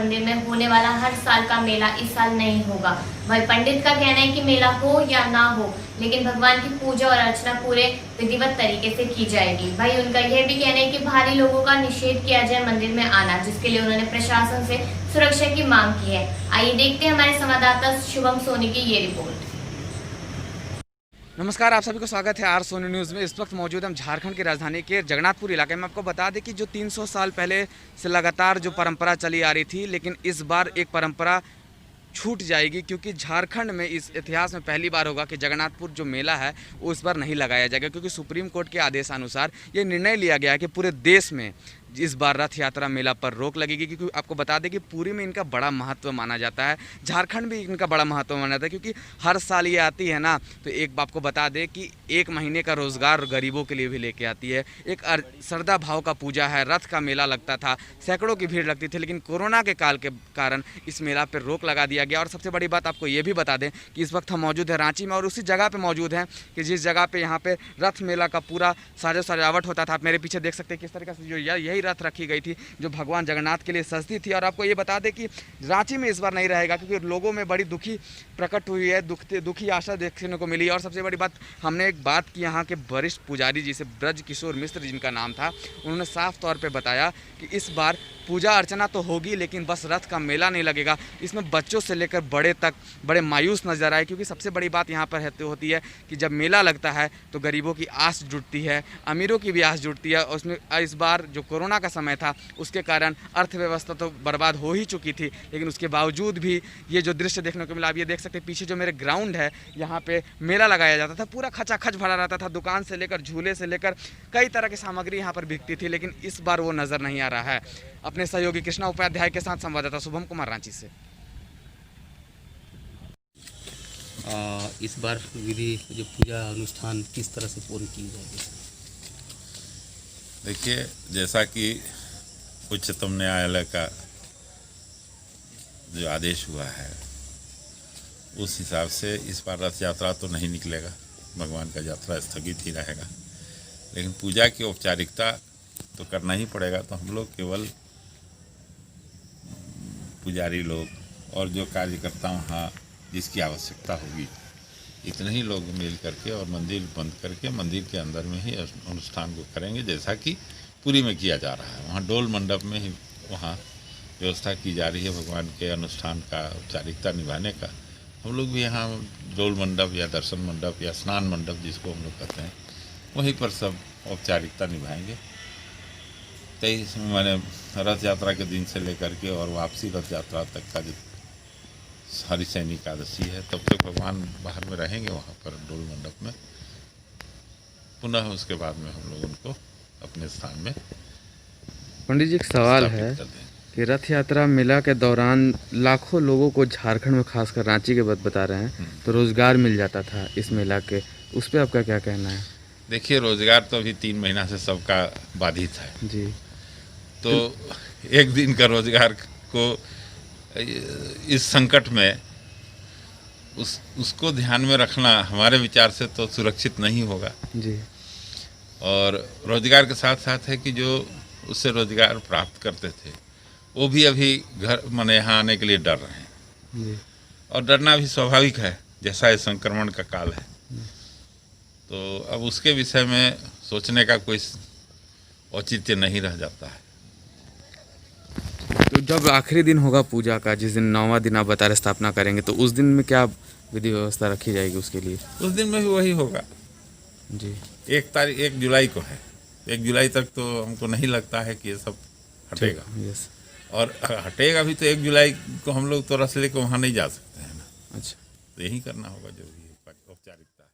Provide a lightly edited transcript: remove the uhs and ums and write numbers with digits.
मंदिर में होने वाला हर साल का मेला इस साल नहीं होगा। वही पंडित का कहना है कि मेला हो या ना हो, लेकिन भगवान की पूजा और अर्चना पूरे विधिवत तरीके से की जाएगी। भाई उनका यह भी कहना है कि भारी लोगों का निषेध किया जाए मंदिर में आना, जिसके लिए उन्होंने प्रशासन से सुरक्षा की मांग की है। आइए देखते हैं हमारे संवाददाता शुभम सोनी की ये रिपोर्ट। नमस्कार, आप सभी को स्वागत है आर सोनी न्यूज़ में। इस वक्त मौजूद हम झारखंड की राजधानी के जगन्नाथपुर इलाके में। आपको बता दें कि जो 300 साल पहले से लगातार जो परंपरा चली आ रही थी, लेकिन इस बार एक परंपरा छूट जाएगी, क्योंकि झारखंड में इस इतिहास में पहली बार होगा कि जगन्नाथपुर जो मेला है वो इस बार नहीं लगाया जाएगा, क्योंकि सुप्रीम कोर्ट के आदेशानुसार ये निर्णय लिया गया है कि पूरे देश में इस बार रथ यात्रा मेला पर रोक लगेगी। क्योंकि आपको बता दें कि पूरी में इनका बड़ा महत्व माना जाता है, झारखंड भी इनका बड़ा महत्व माना जाता है, क्योंकि हर साल ये आती है ना। तो एक आपको बता दें कि एक महीने का रोज़गार गरीबों के लिए भी लेके आती है। एक श्रद्धा भाव का पूजा है, रथ का मेला लगता था, सैकड़ों की भीड़ लगती थी, लेकिन कोरोना के काल के कारण इस मेला पर रोक लगा दिया गया। और सबसे बड़ी बात आपको ये भी बता दें कि इस वक्त हम मौजूद हैं रांची में, और उसी जगह पर मौजूद हैं कि जिस जगह पर यहाँ पर रथ मेला का पूरा सजावट होता था। आप मेरे पीछे देख सकते हैं किस तरीके से जो यही रथ रखी गई थी जो भगवान जगन्नाथ के लिए सजती थी। और आपको ये बता दें कि रांची में इस बार नहीं रहेगा, क्योंकि लोगों में बड़ी दुखी प्रकट हुई है, दुखी आशा देखने को मिली है। और सबसे बड़ी बात, हमने एक बात की यहाँ के वरिष्ठ पुजारी जी से, ब्रज किशोर मिश्र जिनका नाम था, उन्होंने साफ तौर पर बताया कि इस बार पूजा अर्चना तो होगी, लेकिन बस रथ का मेला नहीं लगेगा। इसमें बच्चों से लेकर बड़े तक बड़े मायूस नजर आए, क्योंकि सबसे बड़ी बात यहाँ पर होती है कि जब मेला लगता है तो गरीबों की आस जुटती है, अमीरों की भी आस जुटती है। और उसमें इस बार जो कोरोना का समय था उसके कारण अर्थव्यवस्था तो बर्बाद हो ही चुकी थी, लेकिन उसके बावजूद भी ये जो दृश्य देखने को मिला, आप ये देख सकते हैं पीछे जो मेरे ग्राउंड है, यहाँ पे मेला लगाया जाता था, पूरा खचाखच भरा रहता था, दुकान से लेकर झूले से लेकर कई तरह की सामग्री यहाँ पर बिकती थी, लेकिन इस बार वो नज़र नहीं आ रहा है। अपने सहयोगी कृष्णा उपाध्याय के साथ संवाददाता शुभम कुमार, रांची से। इस बार विधि जो पूजा अनुष्ठान किस तरह से पूर्ण की जाएगी? देखिए, जैसा कि उच्चतम न्यायालय का जो आदेश हुआ है उस हिसाब से इस बार रथ यात्रा तो नहीं निकलेगा, भगवान का यात्रा स्थगित ही रहेगा। लेकिन पूजा की औपचारिकता तो करना ही पड़ेगा। तो हम लोग केवल पुजारी लोग और जो कार्यकर्ता वहाँ जिसकी आवश्यकता होगी, इतने ही लोग मिल करके और मंदिर बंद करके मंदिर के अंदर में ही अनुष्ठान को करेंगे, जैसा कि पुरी में किया जा रहा है। वहाँ डोल मंडप में ही वहाँ व्यवस्था की जा रही है भगवान के अनुष्ठान का औपचारिकता निभाने का। हम लोग भी यहाँ डोल मंडप या दर्शन मंडप या स्नान मंडप जिसको हम लोग कहते हैं, वहीं पर सब औपचारिकता निभाएंगे। 23 मैंने रथ यात्रा के दिन से लेकर के और वापसी रथ यात्रा तक का जो हरिशयनी एकादशी है, तब तक भगवान बाहर में रहेंगे वहाँ पर डोल मंडप में। पुनः उसके बाद में हम लोग उनको अपने स्थान में। पंडित जी, एक सवाल है कि रथ यात्रा मेला के दौरान लाखों लोगों को झारखंड में, खासकर रांची के बात बता रहे हैं, तो रोजगार मिल जाता था इस मेला के, उस पर आपका क्या कहना है? देखिए, रोजगार तो अभी 3 महीना से सबका बाधित है जी। तो एक दिन का रोजगार को इस संकट में उसको ध्यान में रखना हमारे विचार से तो सुरक्षित नहीं होगा जी। और रोजगार के साथ साथ है कि जो उससे रोजगार प्राप्त करते थे वो भी अभी घर माने यहाँ आने के लिए डर रहे हैं जी। और डरना भी स्वाभाविक है, जैसा ये संक्रमण का काल है। तो अब उसके विषय में सोचने का कोई औचित्य नहीं रह जाता है। तो जब आखिरी दिन होगा पूजा का, जिस दिन 9वां दिन आप बता रहे स्थापना करेंगे, तो उस दिन में क्या विधि व्यवस्था रखी जाएगी उसके लिए? उस दिन में भी वही होगा जी। 1 जुलाई को है। 1 जुलाई तक तो हमको नहीं लगता है कि ये सब हटेगा। यस। और हटेगा भी तो 1 जुलाई को हम लोग तो रथ लेकर वहाँ नहीं जा सकते हैं ना। अच्छा। तो यही करना होगा जो भी औपचारिकता है।